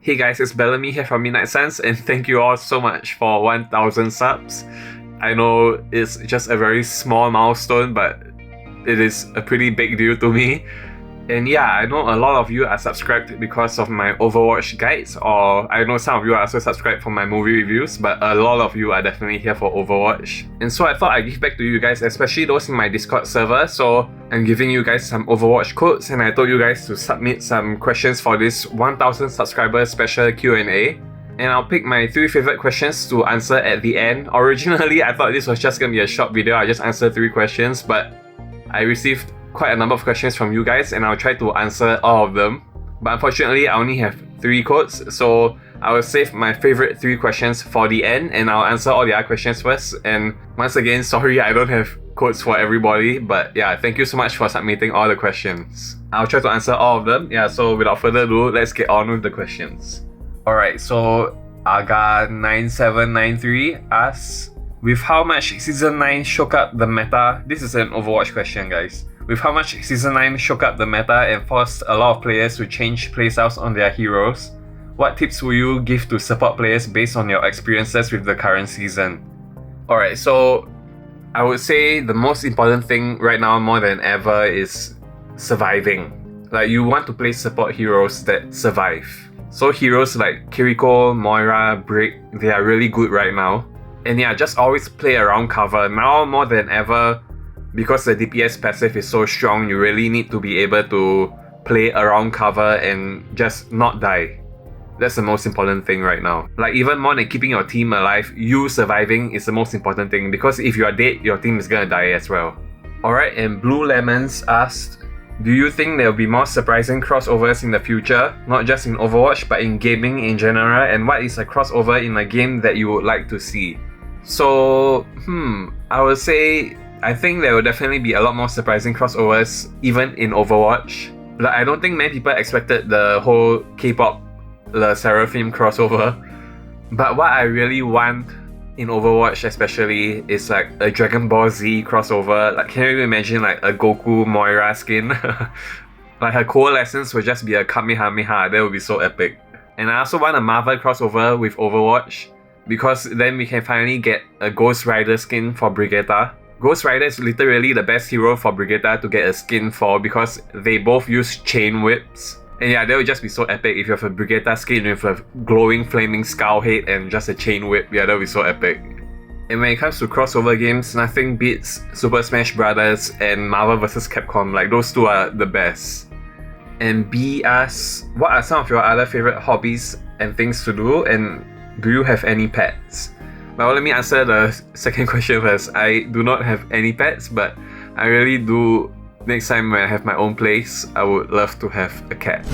Hey guys, it's Bellamy here from Midnight Suns, and thank you all so much for 1000 subs. I know it's just a very small milestone, but it is a pretty big deal to me. And yeah, I know a lot of you are subscribed because of my Overwatch guides, or I know some of you are also subscribed for my movie reviews, but a lot of you are definitely here for Overwatch. And so I thought I'd give back to you guys, especially those in my Discord server, so I'm giving you guys some Overwatch codes, and I told you guys to submit some questions for this 1000 subscribers special Q&A. And I'll pick my 3 favorite questions to answer at the end. Originally, I thought this was just gonna be a short video, I just answered 3 questions, but I received quite a number of questions from you guys and I'll try to answer all of them. But unfortunately, I only have 3 codes, so I will save my favorite 3 questions for the end and I'll answer all the other questions first. And once again, sorry I don't have codes for everybody, but yeah, thank you so much for submitting all the questions. I'll try to answer all of them. Yeah, so without further ado, let's get on with the questions. Alright, so Aga9793 asks, with how much Season 9 shook up the meta, this is an Overwatch question guys, with how much Season 9 shook up the meta and forced a lot of players to change playstyles on their heroes, what tips will you give to support players based on your experiences with the current season? Alright, so I would say the most important thing right now more than ever is surviving. Like, you want to play support heroes that survive. So heroes like Kiriko, Moira, Brick, they are really good right now. And yeah, just always play around cover. Now more than ever, because the DPS passive is so strong, you really need to be able to play around cover and just not die. That's the most important thing right now. Like, even more than keeping your team alive, you surviving is the most important thing, because if you are dead, your team is gonna die as well. Alright, and Blue Lemons asked, do you think there will be more surprising crossovers in the future, not just in Overwatch but in gaming in general, and what is a crossover in a game that you would like to see? So, I would say I think there will definitely be a lot more surprising crossovers even in Overwatch. Like, I don't think many people expected the whole K-pop Le Seraphim crossover, but what I really want in Overwatch especially is like a Dragon Ball Z crossover. Like, can you imagine like a Goku Moira skin? Like, her coalescence would just be a Kamehameha. That would be so epic. And I also want a Marvel crossover with Overwatch, because then we can finally get a Ghost Rider skin for Brigitte. Ghost Rider is literally the best hero for Brigitte to get a skin for, because they both use chain whips. And yeah, that would just be so epic if you have a Brigitte skin with a glowing flaming skull head and just a chain whip. Yeah, that would be so epic. And when it comes to crossover games, nothing beats Super Smash Bros. And Marvel vs. Capcom. Like, those two are the best. And B asks, what are some of your other favorite hobbies and things to do, and do you have any pets? Well, let me answer the second question first. I do not have any pets, but I really do. Next time when I have my own place, I would love to have a cat.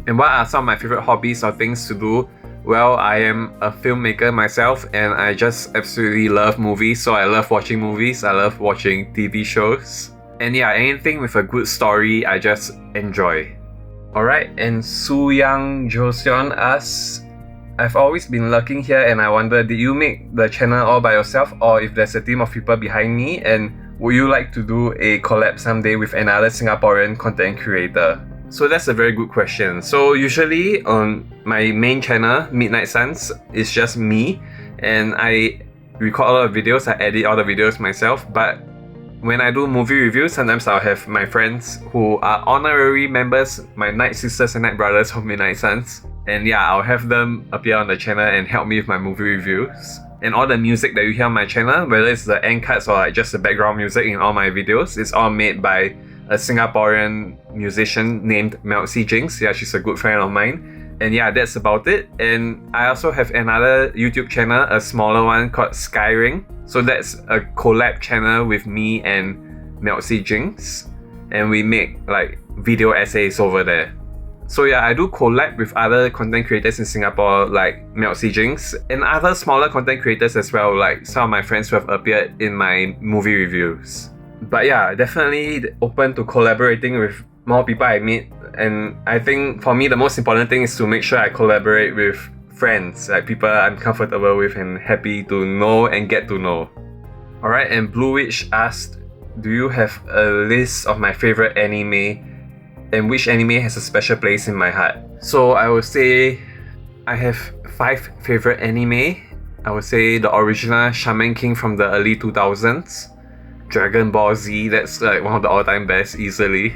And what are some of my favorite hobbies or things to do? Well, I am a filmmaker myself and I just absolutely love movies. So I love watching movies, I love watching TV shows. And yeah, anything with a good story, I just enjoy. Alright, and Su Yang Joseon asks, I've always been lurking here and I wonder, did you make the channel all by yourself, or if there's a team of people behind me, and would you like to do a collab someday with another Singaporean content creator? So that's a very good question. So usually on my main channel, Midnight Suns, it's just me, and I record a lot of videos, I edit all the videos myself. But when I do movie reviews, sometimes I'll have my friends who are honorary members, my Night Sisters and Night Brothers of Midnight Suns. And yeah, I'll have them appear on the channel and help me with my movie reviews. And all the music that you hear on my channel, whether it's the end cuts or like just the background music in all my videos, it's all made by a Singaporean musician named Melcy Jinx. Yeah, she's a good friend of mine. And yeah, that's about it. And I also have another YouTube channel, a smaller one called Skyring. So that's a collab channel with me and Melcy Jinx. And we make like video essays over there. So yeah, I do collab with other content creators in Singapore like Melcy Jinx, and other smaller content creators as well, like some of my friends who have appeared in my movie reviews. But yeah, definitely open to collaborating with more people I meet. And I think for me, the most important thing is to make sure I collaborate with friends, like people I'm comfortable with and happy to know and get to know. Alright, and Blue Witch asked, do you have a list of my favorite anime and which anime has a special place in my heart? So I would say I have 5 favorite anime. I would say the original Shaman King from the early 2000s. Dragon Ball Z, that's like one of the all-time best easily.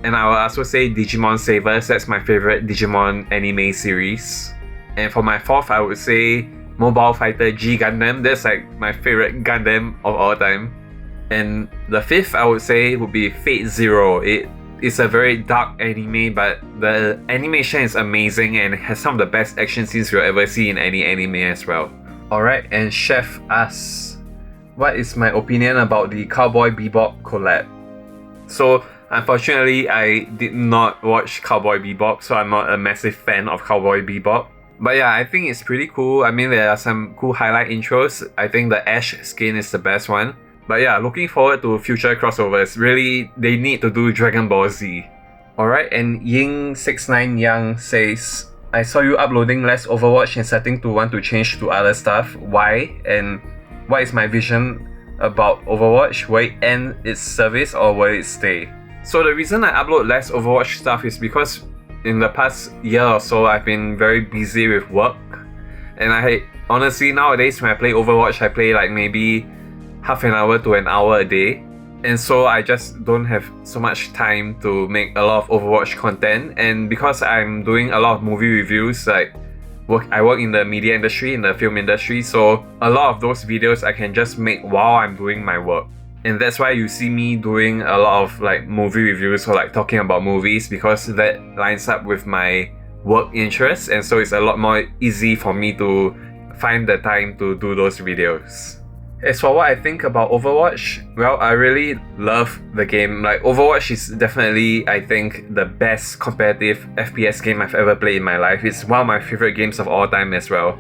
And I will also say Digimon Savers, that's my favorite Digimon anime series. And for my 4th, I would say Mobile Fighter G Gundam, that's like my favorite Gundam of all time. And the 5th, I would say, would be Fate Zero. It's a very dark anime, but the animation is amazing and has some of the best action scenes you'll ever see in any anime as well. Alright, and Chef asks, what is my opinion about the Cowboy Bebop collab? So, unfortunately, I did not watch Cowboy Bebop, so I'm not a massive fan of Cowboy Bebop. But yeah, I think it's pretty cool. I mean, there are some cool highlight intros. I think the Ash skin is the best one. But yeah, looking forward to future crossovers. Really, they need to do Dragon Ball Z. Alright, and Ying69Yang says, I saw you uploading less Overwatch and starting to want to change to other stuff. Why? And what is my vision about Overwatch? Will it end its service or will it stay? So the reason I upload less Overwatch stuff is because in the past year or so, I've been very busy with work. And honestly, nowadays when I play Overwatch, I play like maybe half an hour to an hour a day. And so I just don't have so much time to make a lot of Overwatch content. And because I'm doing a lot of movie reviews, like I work in the media industry, in the film industry, so a lot of those videos I can just make while I'm doing my work. And that's why you see me doing a lot of like movie reviews or like talking about movies, because that lines up with my work interests, and so it's a lot more easy for me to find the time to do those videos. As for what I think about Overwatch, well, I really love the game. Like, Overwatch is definitely, I think, the best competitive FPS game I've ever played in my life. It's one of my favorite games of all time as well.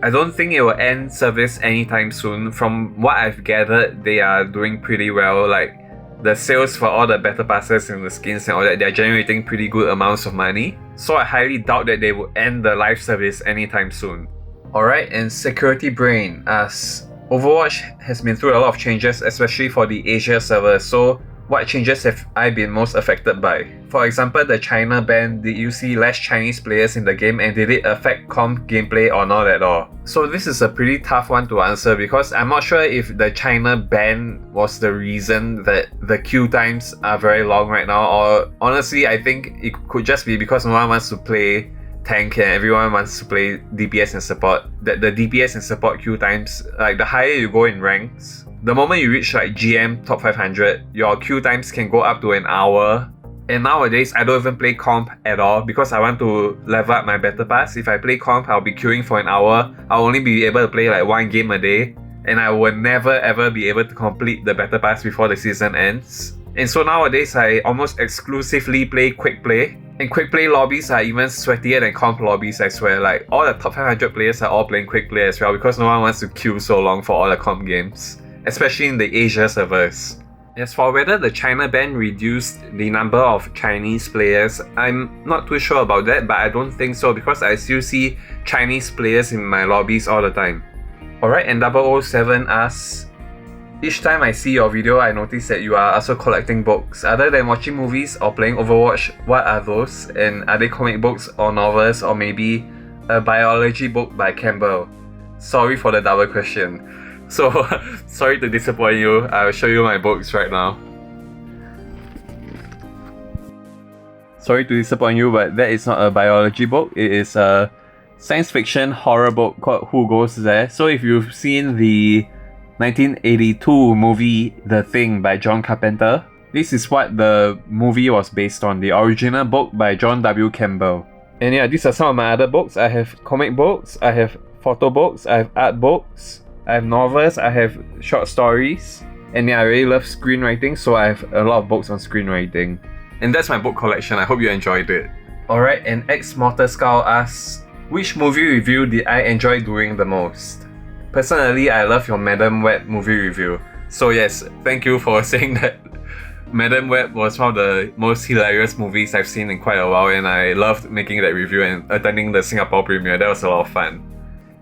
I don't think it will end service anytime soon. From what I've gathered, they are doing pretty well. Like, the sales for all the battle passes and the skins and all that, they're generating pretty good amounts of money. So I highly doubt that they will end the live service anytime soon. Alright, and Security Brain asks, Overwatch has been through a lot of changes, especially for the Asia server, so what changes have I been most affected by? For example, the China ban, did you see less Chinese players in the game and did it affect comp gameplay or not at all? So this is a pretty tough one to answer because I'm not sure if the China ban was the reason that the queue times are very long right now, or honestly I think it could just be because no one wants to play tank and everyone wants to play DPS and support. That the DPS and support queue times, like the higher you go in ranks, the moment you reach like GM top 500, your queue times can go up to an hour. And nowadays I don't even play comp at all because I want to level up my battle pass. If I play comp, I'll be queuing for an hour. I'll only be able to play like one game a day, and I will never ever be able to complete the battle pass before the season ends. And so nowadays I almost exclusively play quick play. And quick play lobbies are even sweatier than comp lobbies, I swear. Like, all the top 500 players are all playing quick play as well because no one wants to queue so long for all the comp games, especially in the Asia servers. As for whether the China ban reduced the number of Chinese players, I'm not too sure about that, but I don't think so because I still see Chinese players in my lobbies all the time. Alright, and 007 asks, each time I see your video, I notice that you are also collecting books. Other than watching movies or playing Overwatch, what are those? And are they comic books or novels or maybe a biology book by Campbell? Sorry for the double question. So, sorry to disappoint you. I'll show you my books right now. Sorry to disappoint you, but that is not a biology book. It is a science fiction horror book called Who Goes There. So if you've seen the 1982 movie The Thing by John Carpenter, this is what the movie was based on, the original book by John W. Campbell. And yeah, these are some of my other books. I have comic books, I have photo books, I have art books, I have novels, I have short stories. And yeah, I really love screenwriting, so I have a lot of books on screenwriting. And that's my book collection. I hope you enjoyed it. Alright, and Ex Mortal Skull asks, which movie review did I enjoy doing the most? Personally, I love your Madam Web movie review. So yes, thank you for saying that. Madam Web was one of the most hilarious movies I've seen in quite a while, and I loved making that review and attending the Singapore premiere. That was a lot of fun.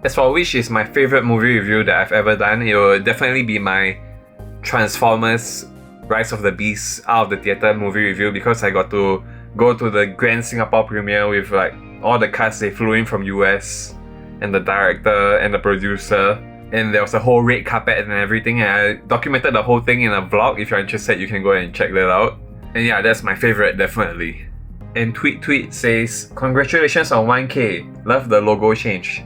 As for which is my favourite movie review that I've ever done, it will definitely be my Transformers Rise of the Beasts out of the theatre movie review, because I got to go to the grand Singapore premiere with like all the cast they flew in from US, and the director and the producer, and there was a whole red carpet and everything, and I documented the whole thing in a vlog. If you're interested, you can go and check that out. And yeah, that's my favorite, definitely. And Tweet says, congratulations on 1k, love the logo change.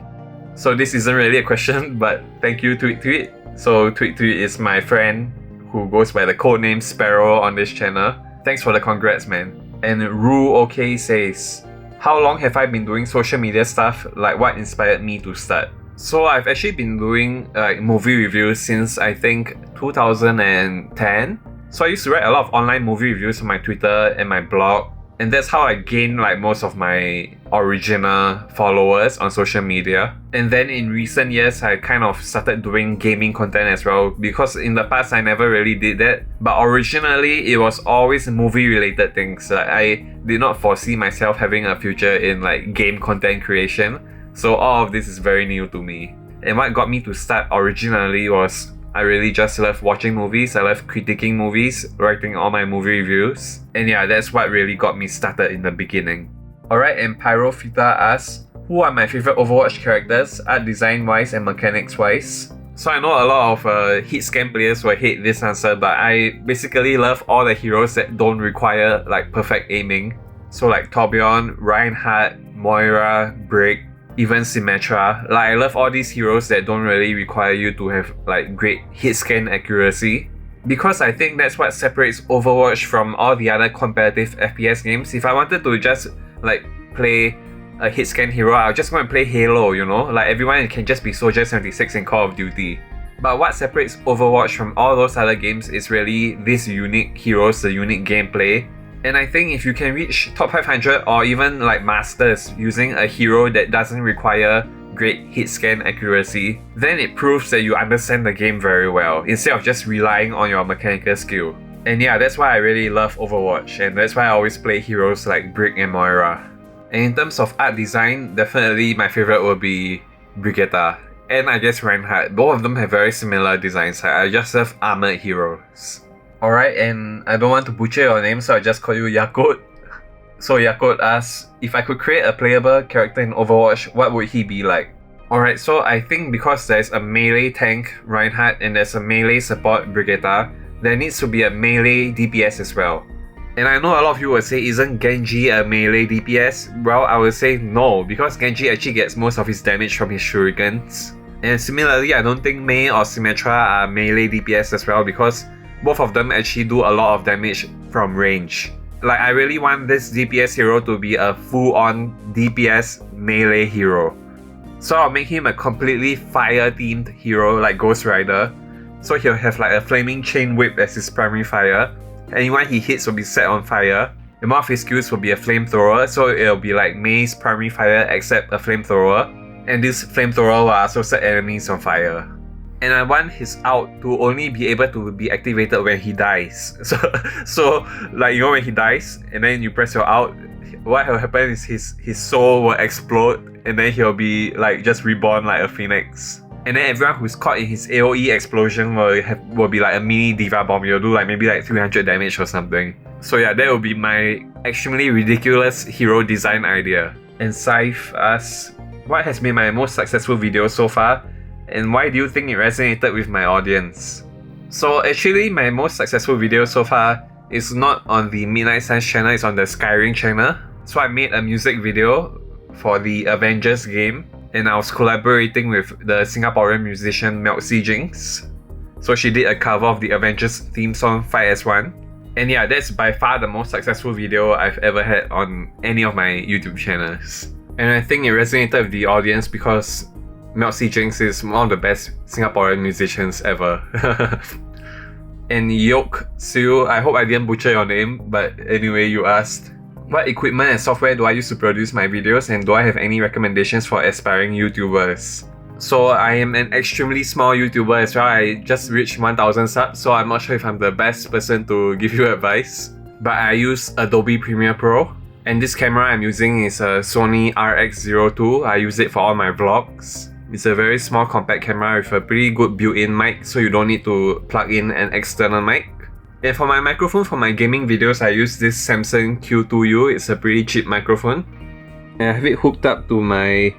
So this isn't really a question, but thank you Tweet. So Tweet is my friend who goes by the codename Sparrow on this channel. Thanks for the congrats, man. And Ru OK says, how long have I been doing social media stuff? Like, what inspired me to start? So I've actually been doing movie reviews since I think 2010. So I used to write a lot of online movie reviews on my Twitter and my blog, and that's how I gained like most of my original followers on social media. And then in recent years, I kind of started doing gaming content as well, because in the past I never really did that. But originally it was always movie related things. Like, I did not foresee myself having a future in like game content creation. So all of this is very new to me. And what got me to start originally was I really just love watching movies. I love critiquing movies, writing all my movie reviews. And yeah, that's what really got me started in the beginning. Alright, and Pyrofita asks, who are my favorite Overwatch characters, art design wise and mechanics wise? So I know a lot of hit scan players will hate this answer, but I basically love all the heroes that don't require like perfect aiming. So like Torbjorn, Reinhardt, Moira, Brick, even Symmetra. Like, I love all these heroes that don't really require you to have like great hit scan accuracy, because I think that's what separates Overwatch from all the other competitive FPS games. If I wanted to just like play a hit scan hero, I'll just go and play Halo, you know? Like, everyone can just be Soldier 76 in Call of Duty. But what separates Overwatch from all those other games is really these unique heroes, the unique gameplay. And I think if you can reach top 500 or even like masters using a hero that doesn't require great hit scan accuracy, then it proves that you understand the game very well, instead of just relying on your mechanical skill. And yeah, that's why I really love Overwatch, and that's why I always play heroes like Brick and Moira. And in terms of art design, definitely my favorite will be Brigitte, and I guess Reinhardt. Both of them have very similar designs. I just love armored heroes. Alright, and I don't want to butcher your name, so I just call you Yakut. So Yakut asks, if I could create a playable character in Overwatch, what would he be like? Alright, so I think because there's a melee tank, Reinhardt, and there's a melee support, Brigitte, there needs to be a melee DPS as well. And I know a lot of you will say, isn't Genji a melee DPS? Well, I would say no, because Genji actually gets most of his damage from his shurikens. And similarly, I don't think Mei or Symmetra are melee DPS as well, because both of them actually do a lot of damage from range. Like, I really want this DPS hero to be a full-on DPS melee hero. So I'll make him a completely fire-themed hero like Ghost Rider. So he'll have like a flaming chain whip as his primary fire. Anyone he hits will be set on fire. And one of his skills will be a flamethrower, so it'll be like Mei's primary fire except a flamethrower. And this flamethrower will also set enemies on fire. And I want his ult to only be able to be activated when he dies. So like, you know, when he dies and then you press your ult, what will happen is his soul will explode, and then he'll be like just reborn like a phoenix. And then everyone who's caught in his AoE explosion will be like a mini diva bomb. You'll do like maybe like 300 damage or something. So yeah, that will be my extremely ridiculous hero design idea. And Saif asks, what has been my most successful video so far? And why do you think it resonated with my audience? So actually, my most successful video so far is not on the Midnight Suns channel, it's on the Skyrim channel. So I made a music video for the Avengers game, and I was collaborating with the Singaporean musician Melcy Jinx. So she did a cover of the Avengers theme song Fight as One. And yeah, that's by far the most successful video I've ever had on any of my YouTube channels. And I think it resonated with the audience because Melcy Jinx is one of the best Singaporean musicians ever. And Yok Siu, I hope I didn't butcher your name, but anyway, you asked, what equipment and software do I use to produce my videos, and do I have any recommendations for aspiring YouTubers? So I am an extremely small YouTuber as well. I just reached 1000 subs, so I'm not sure if I'm the best person to give you advice. But I use Adobe Premiere Pro, and this camera I'm using is a Sony RX02. I use it for all my vlogs. It's a very small compact camera with a pretty good built-in mic, so you don't need to plug in an external mic. And for my microphone for my gaming videos, I use this Samsung Q2U. It's a pretty cheap microphone. and I have it hooked up to my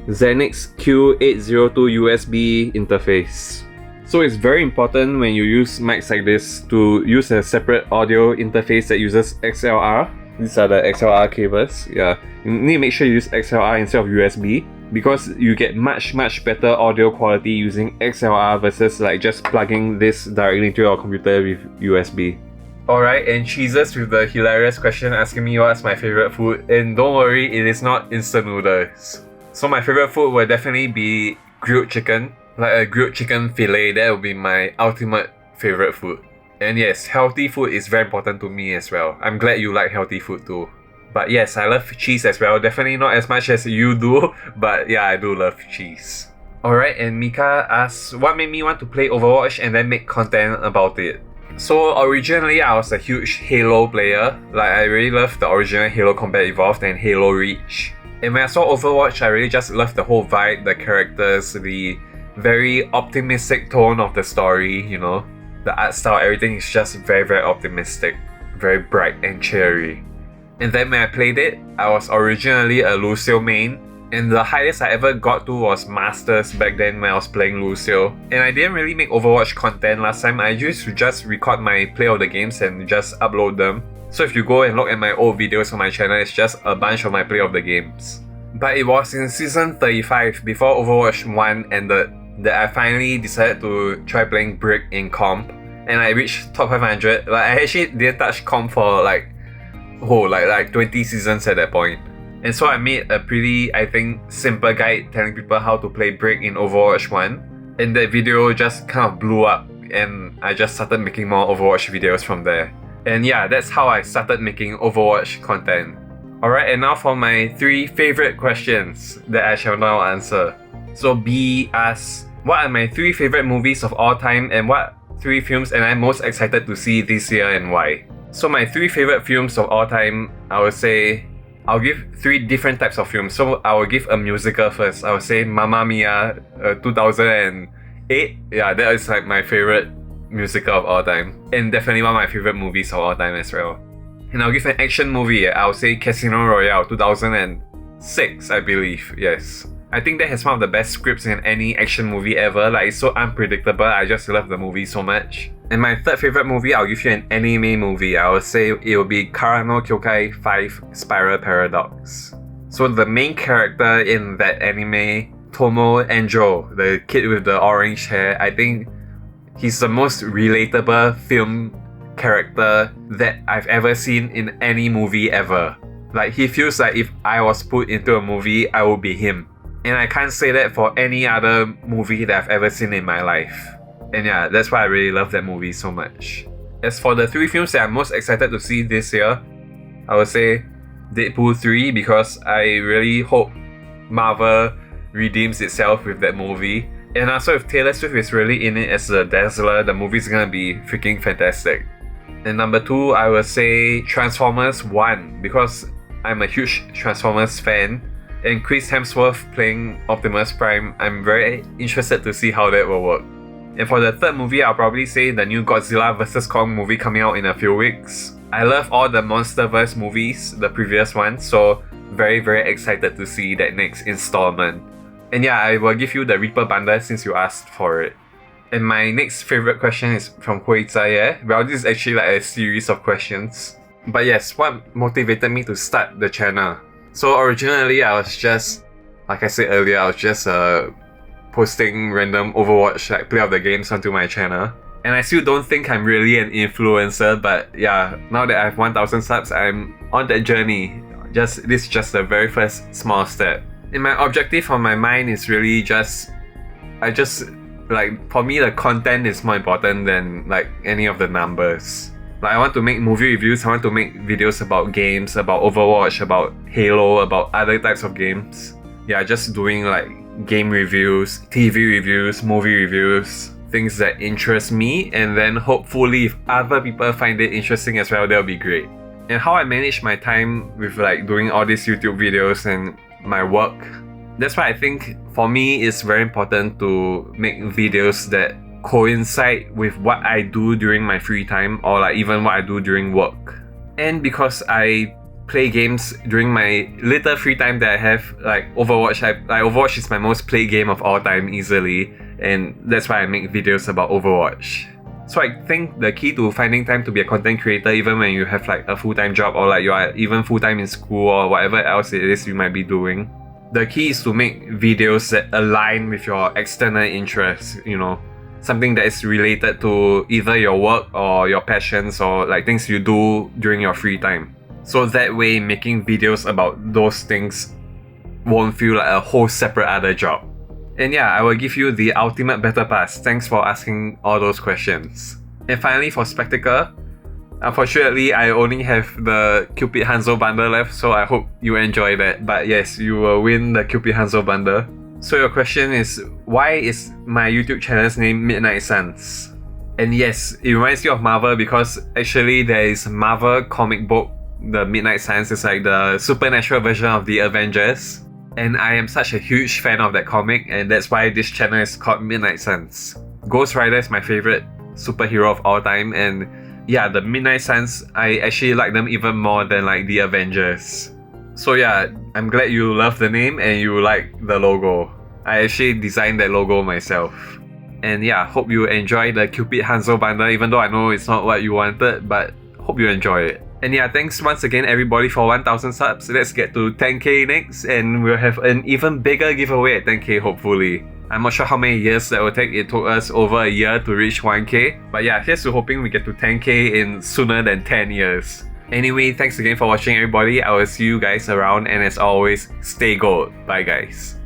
Zenix Q802 USB interface. So it's very important when you use mics like this to use a separate audio interface that uses XLR. These are the XLR cables. Yeah, you need to make sure you use XLR instead of USB because you get much better audio quality using XLR versus like just plugging this directly into your computer with USB. Alright, and cheeses with the hilarious question asking me what's my favorite food, and don't worry, it is not instant noodles. So my favorite food will definitely be grilled chicken, like a grilled chicken fillet. That will be my ultimate favorite food. And yes, healthy food is very important to me as well. I'm glad you like healthy food too. But yes, I love cheese as well. Definitely not as much as you do, but yeah, I do love cheese. Alright, and Mika asks, what made me want to play Overwatch and then make content about it? So originally I was a huge Halo player. Like I really loved the original Halo Combat Evolved and Halo Reach. And when I saw Overwatch, I really just loved the whole vibe, the characters, the very optimistic tone of the story, you know. The art style, everything is just very optimistic, very bright and cheery. And then when I played it, I was originally a Lucio main, and the highest I ever got to was Masters back then when I was playing Lucio. And I didn't really make Overwatch content last time. I used to just record my play of the games and just upload them. So if you go and look at my old videos on my channel, it's just a bunch of my play of the games. But it was in season 35, before Overwatch 1 ended, that I finally decided to try playing Brick in comp. And I reached top 500. Like I actually didn't touch comp for like 20 seasons at that point. And so I made a pretty, I think, simple guide telling people how to play Brick in Overwatch 1. And that video just kind of blew up, and I just started making more Overwatch videos from there. And yeah, that's how I started making Overwatch content. Alright, and now for my 3 favorite questions that I shall now answer. So B asks, what are my 3 favorite movies of all time and what 3 films am I most excited to see this year and why? So my 3 favorite films of all time, I would say, I'll give 3 different types of films. So I will give a musical first. I would say Mamma Mia 2008. Yeah, that is like my favorite musical of all time. And definitely one of my favorite movies of all time as well. And I'll give an action movie. I'll say Casino Royale 2006, I believe. Yes. I think that has one of the best scripts in any action movie ever. Like, it's so unpredictable. I just love the movie so much. And my 3rd favorite movie, I'll give you an anime movie. I would say it will be Karano Kyokai 5 Spiral Paradox. So the main character in that anime, Tomo Anjo, the kid with the orange hair, I think he's the most relatable film character that I've ever seen in any movie ever. Like, he feels like if I was put into a movie, I would be him. And I can't say that for any other movie that I've ever seen in my life. And yeah, that's why I really love that movie so much. As for the 3 films that I'm most excited to see this year, I would say Deadpool 3, because I really hope Marvel redeems itself with that movie. And also if Taylor Swift is really in it as the Dazzler, the movie's gonna be freaking fantastic. And number 2, I would say Transformers 1, because I'm a huge Transformers fan. And Chris Hemsworth playing Optimus Prime, I'm very interested to see how that will work. And for the 3rd movie, I'll probably say the new Godzilla vs. Kong movie coming out in a few weeks. I love all the MonsterVerse movies, the previous ones, so very excited to see that next installment. And yeah, I will give you the Reaper bundle since you asked for it. And my next favorite question is from Hui Zai. Well, this is actually like a series of questions. But yes, what motivated me to start the channel? So originally I was just, like I said earlier, I was just posting random Overwatch like play of the games onto my channel. And I still don't think I'm really an influencer, but yeah, now that I have 1000 subs, I'm on that journey. This is just the very first small step. And my objective on my mind is really for me the content is more important than like any of the numbers. Like, I want to make movie reviews, I want to make videos about games, about Overwatch, about Halo, about other types of games. Yeah, just doing like game reviews, TV reviews, movie reviews, things that interest me, and then hopefully if other people find it interesting as well, that'll be great. And how I manage my time with like doing all these YouTube videos and my work, that's why I think for me it's very important to make videos that coincide with what I do during my free time, or like even what I do during work. And because I play games during my little free time that I have. Like Overwatch, Overwatch is my most played game of all time easily, and that's why I make videos about Overwatch. So I think the key to finding time to be a content creator, even when you have like a full-time job or like you are even full-time in school or whatever else it is you might be doing, the key is to make videos that align with your external interests, you know, something that is related to either your work or your passions or like things you do during your free time. So that way, making videos about those things won't feel like a whole separate other job. And yeah, I will give you the ultimate battle pass. Thanks for asking all those questions. And finally, for Spectacle, unfortunately, I only have the Cupid Hanzo bundle left, so I hope you enjoy that. But yes, you will win the Cupid Hanzo bundle. So your question is, why is my YouTube channel's name Midnight Suns? And yes, it reminds you of Marvel because actually there is Marvel comic book, the Midnight Suns is like the supernatural version of the Avengers. And I am such a huge fan of that comic, and that's why this channel is called Midnight Suns. Ghost Rider is my favorite superhero of all time, and yeah, the Midnight Suns, I actually like them even more than like the Avengers. So yeah, I'm glad you love the name and you like the logo. I actually designed that logo myself. And yeah, hope you enjoy the Cupid Hanzo bundle, even though I know it's not what you wanted, but hope you enjoy it. And yeah, thanks once again everybody for 1000 subs. Let's get to 10k next, and we'll have an even bigger giveaway at 10k hopefully. I'm not sure how many years that will take. It took us over a year to reach 1k. But yeah, here's to hoping we get to 10k in sooner than 10 years. Anyway, thanks again for watching everybody. I will see you guys around, and as always, stay gold. Bye guys.